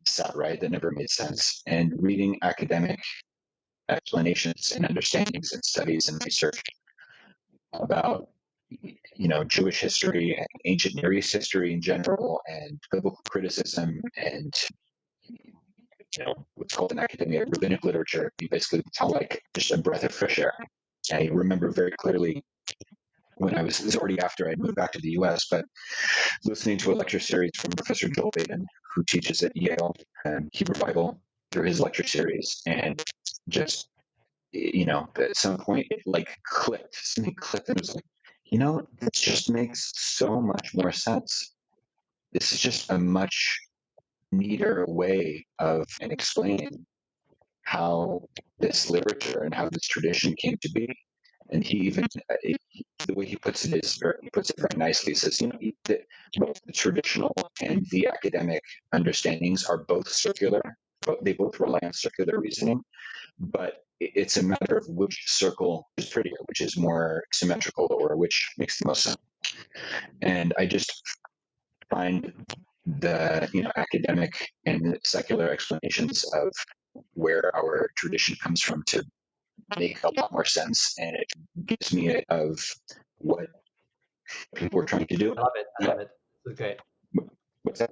sat right. That never made sense. And reading academic explanations and understandings and studies and research about Jewish history and ancient Near East history in general and biblical criticism and what's called in academia rabbinic literature, you basically felt like just a breath of fresh air. I remember very clearly when this was already after I'd moved back to the US, but listening to a lecture series from Professor Joel Baden, who teaches at Yale Hebrew Bible through his lecture series, and just at some point it clicked. Something clicked. And it was like, this just makes so much more sense. This is just a much neater way of explaining how this literature and how this tradition came to be. And he even, the way he puts it he puts it very nicely. He says, both the traditional and the academic understandings are both circular. They both rely on circular reasoning, but it's a matter of which circle is prettier, which is more symmetrical, or which makes the most sense. And I just find the academic and secular explanations of where our tradition comes from to make a lot more sense, and it gives me of what people are trying to do. I love it. I love it. This is great. What's that?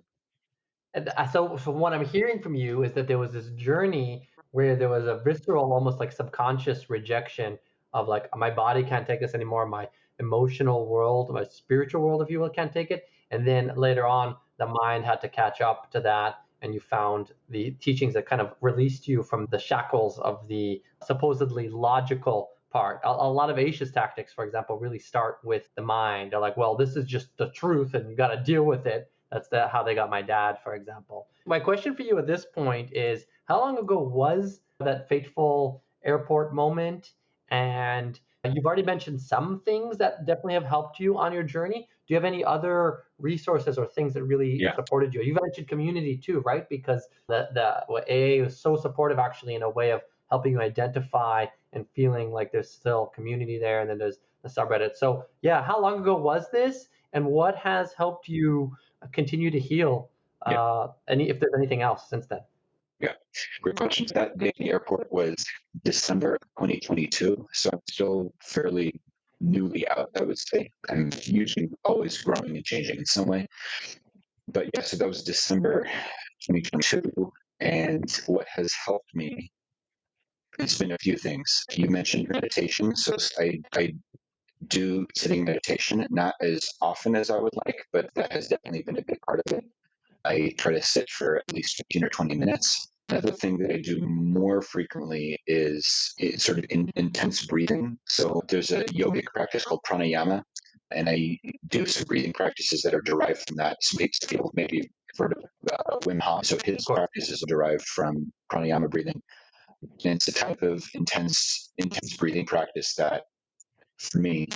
And so what I'm hearing from you is that there was this journey where there was a visceral, almost like subconscious rejection of like, my body can't take this anymore, my emotional world, my spiritual world, if you will, can't take it. And then later on, the mind had to catch up to that, and you found the teachings that kind of released you from the shackles of the supposedly logical part. A lot of Aish's tactics, for example, really start with the mind. They're like, well, this is just the truth, and you got to deal with it. That's how they got my dad, for example. My question for you at this point is, how long ago was that fateful airport moment? And you've already mentioned some things that definitely have helped you on your journey. Do you have any other resources or things that really supported you? You've mentioned community too, right? Because the AA was so supportive, actually, in a way of helping you identify and feeling like there's still community there, and then there's the subreddit. So yeah, how long ago was this, and what has helped you continue to heal? If there's anything else since then. Yeah, great question. That day at the airport was December 2022, so I'm still fairly newly out, I would say. I'm usually always growing and changing in some way. But yeah, so that was December 2022. And what has helped me, it's been a few things. You mentioned meditation. So I do sitting meditation, not as often as I would like, but that has definitely been a big part of it. I try to sit for at least 15 or 20 minutes. Another thing that I do more frequently is sort of intense breathing. So there's a yogic practice called pranayama, and I do some breathing practices that are derived from that. Some people maybe heard of Wim Hof. So his practices are derived from pranayama breathing. And it's a type of intense breathing practice that, for me,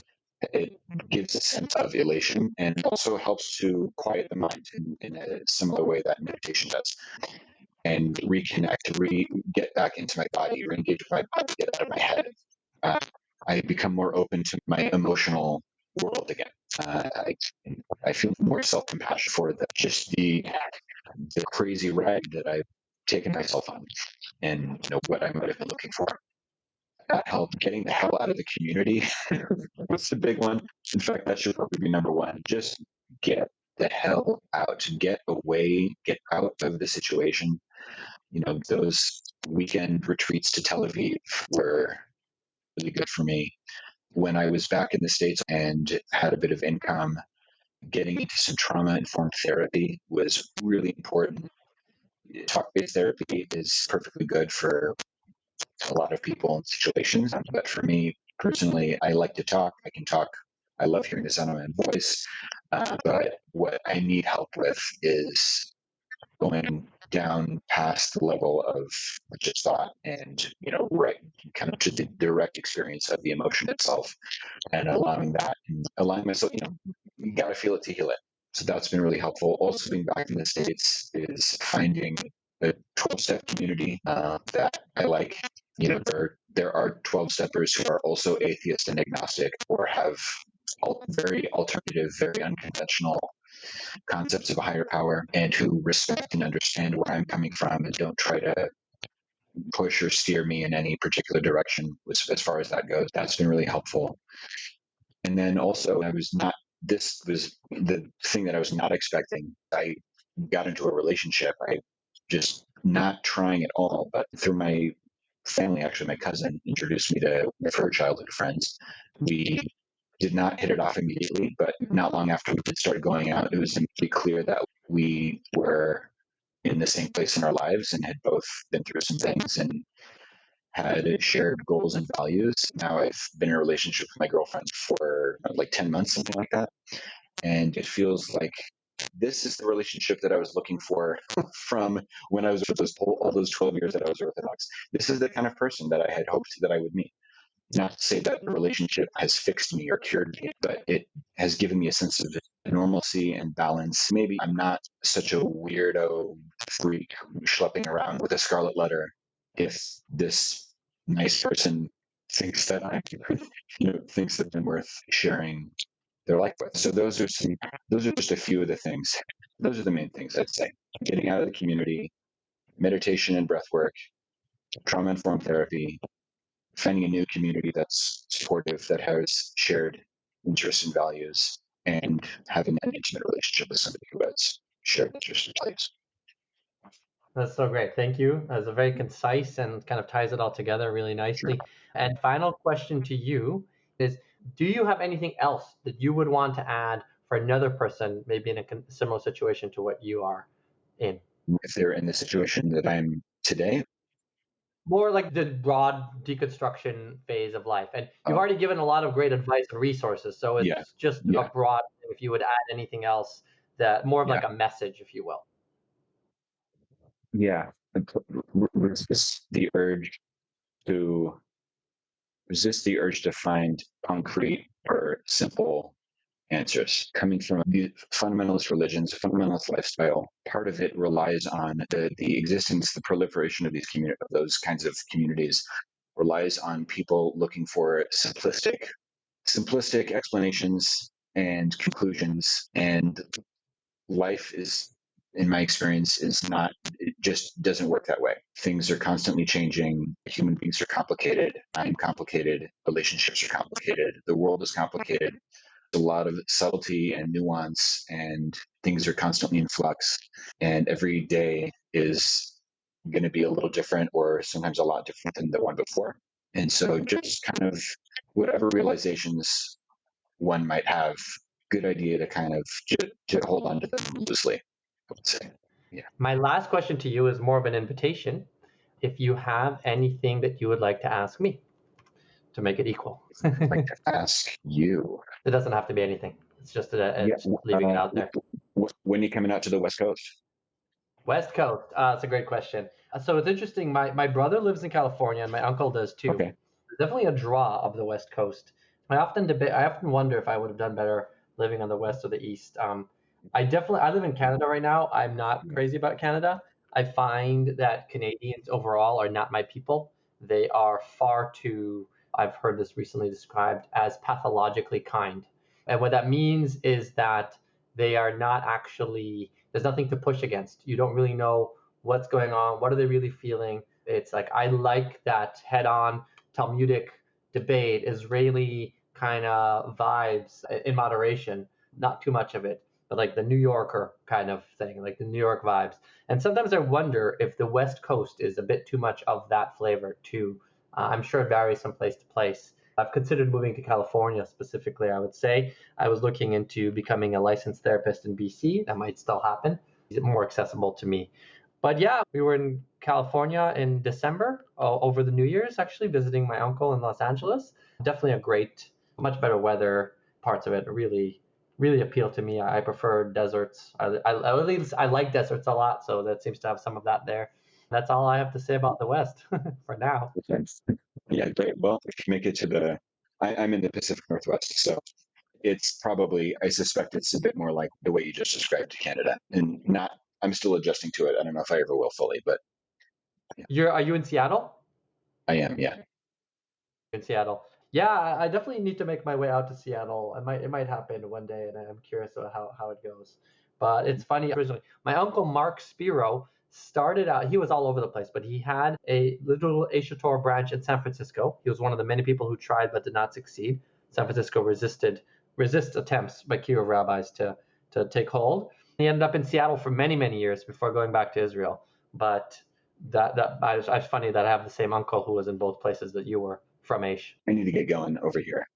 It gives a sense of elation and also helps to quiet the mind in a similar way that meditation does, and reconnect, get back into my body, re-engage with my body, get out of my head. Uh, I become more open to my emotional world again. I feel more self-compassion for just the crazy ride that I've taken myself on, and what I might have been looking for. Help getting the hell out of the community was the big one. In fact, that should probably be number one. Just get the hell out, get away, get out of the situation. Those weekend retreats to Tel Aviv were really good for me. When I was back in the States and had a bit of income, getting into some trauma-informed therapy was really important. Talk-based therapy is perfectly good for a lot of people in situations, but for me personally, I like to talk. I can talk. I love hearing the sound of my own voice. But what I need help with is going down past the level of just thought and, right, kind of to the direct experience of the emotion itself, and allowing that and allowing myself, you got to feel it to heal it. So that's been really helpful. Also, being back in the States is finding a 12-step community that I like. There are 12-steppers who are also atheist and agnostic, or have very alternative, very unconventional concepts of a higher power, and who respect and understand where I'm coming from and don't try to push or steer me in any particular direction as far as that goes. That's been really helpful. And then also, this was the thing that I was not expecting. I got into a relationship. I just not trying at all, but through my family, actually, my cousin introduced me to her childhood friends. We did not hit it off immediately, but not long after we started going out, it was pretty clear that we were in the same place in our lives and had both been through some things and had shared goals and values. Now I've been in a relationship with my girlfriend for like 10 months, something like that. And it feels like this is the relationship that I was looking for from when I was with all those 12 years that I was Orthodox. This is the kind of person that I had hoped that I would meet. Not to say that the relationship has fixed me or cured me, but it has given me a sense of normalcy and balance. Maybe I'm not such a weirdo freak schlepping around with a scarlet letter if this nice person thinks that thinks that I'm worth sharing their life with. So those are just a few of the things. Those are the main things I'd say. Getting out of the community, meditation and breath work, trauma-informed therapy, finding a new community that's supportive, that has shared interests and values, and having an intimate relationship with somebody who has shared interests and values. That's so great. Thank you. That's a very concise and kind of ties it all together really nicely. Sure. And final question to you is, do you have anything else that you would want to add for another person, maybe in a similar situation to what you are in? If they're in the situation that I'm today? More like the broad deconstruction phase of life. And you've already given a lot of great advice and resources. So it's just a broad thing. If you would add anything else, that more of like a message, if you will. Yeah. Resist the urge to find concrete or simple answers. Coming from the fundamentalist religions, fundamentalist lifestyle, part of it relies on the existence, the proliferation of those kinds of communities relies on people looking for simplistic explanations and conclusions. And life is, in my experience, it just doesn't work that way. Things are constantly changing. Human beings are complicated. I'm complicated. Relationships are complicated. The world is complicated. A lot of subtlety and nuance, and things are constantly in flux, and every day is going to be a little different, or sometimes a lot different than the one before. And so just kind of whatever realizations one might have, good idea to kind of to hold on to them loosely, I would say. Yeah. My last question to you is more of an invitation. If you have anything that you would like to ask me to make it equal. I'd like to ask you. It doesn't have to be anything. It's just leaving it out there. When are you coming out to the West Coast? West Coast. It's a great question. So it's interesting. My brother lives in California, and my uncle does too. Okay. Definitely a draw of the West Coast. I often wonder if I would have done better living on the West or the East. I live in Canada right now. I'm not crazy about Canada. I find that Canadians overall are not my people. They are far too, I've heard this recently described as pathologically kind. And what that means is that they are not actually, there's nothing to push against. You don't really know what's going on. What are they really feeling? It's like, I like that head on Talmudic debate, Israeli kind of vibes in moderation, not too much of it, but like the New Yorker kind of thing, like the New York vibes. And sometimes I wonder if the West Coast is a bit too much of that flavor too. I'm sure it varies from place to place. I've considered moving to California specifically, I would say. I was looking into becoming a licensed therapist in BC. That might still happen. It's more accessible to me. But yeah, we were in California in December over the New Year's, actually visiting my uncle in Los Angeles. Definitely a great, much better weather. Parts of it really, really appeal to me. I prefer deserts. At least I like deserts a lot, so that seems to have some of that there. That's all I have to say about the West for now. Thanks. Yeah, great. Well, if you make it to I'm in the Pacific Northwest, so it's probably, I suspect it's a bit more like the way you just described Canada, and not. I'm still adjusting to it. I don't know if I ever will fully, but Are you in Seattle? I am. Yeah. In Seattle. Yeah, I definitely need to make my way out to Seattle. It might happen one day, and I'm curious about how it goes. But it's funny. Originally, my uncle Mark Spiro started out. He was all over the place, but he had a little Aishator branch in San Francisco. He was one of the many people who tried but did not succeed. San Francisco resist attempts by Kiev rabbis to take hold. He ended up in Seattle for many years before going back to Israel. But it's funny that I have the same uncle who was in both places that you were from Aish. I need to get going over here.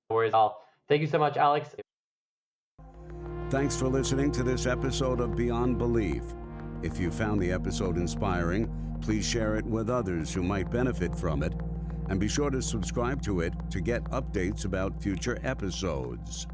No worries at all. Thank you so much, Alex. Thanks for listening to this episode of Beyond Belief. If you found the episode inspiring, please share it with others who might benefit from it, and be sure to subscribe to it to get updates about future episodes.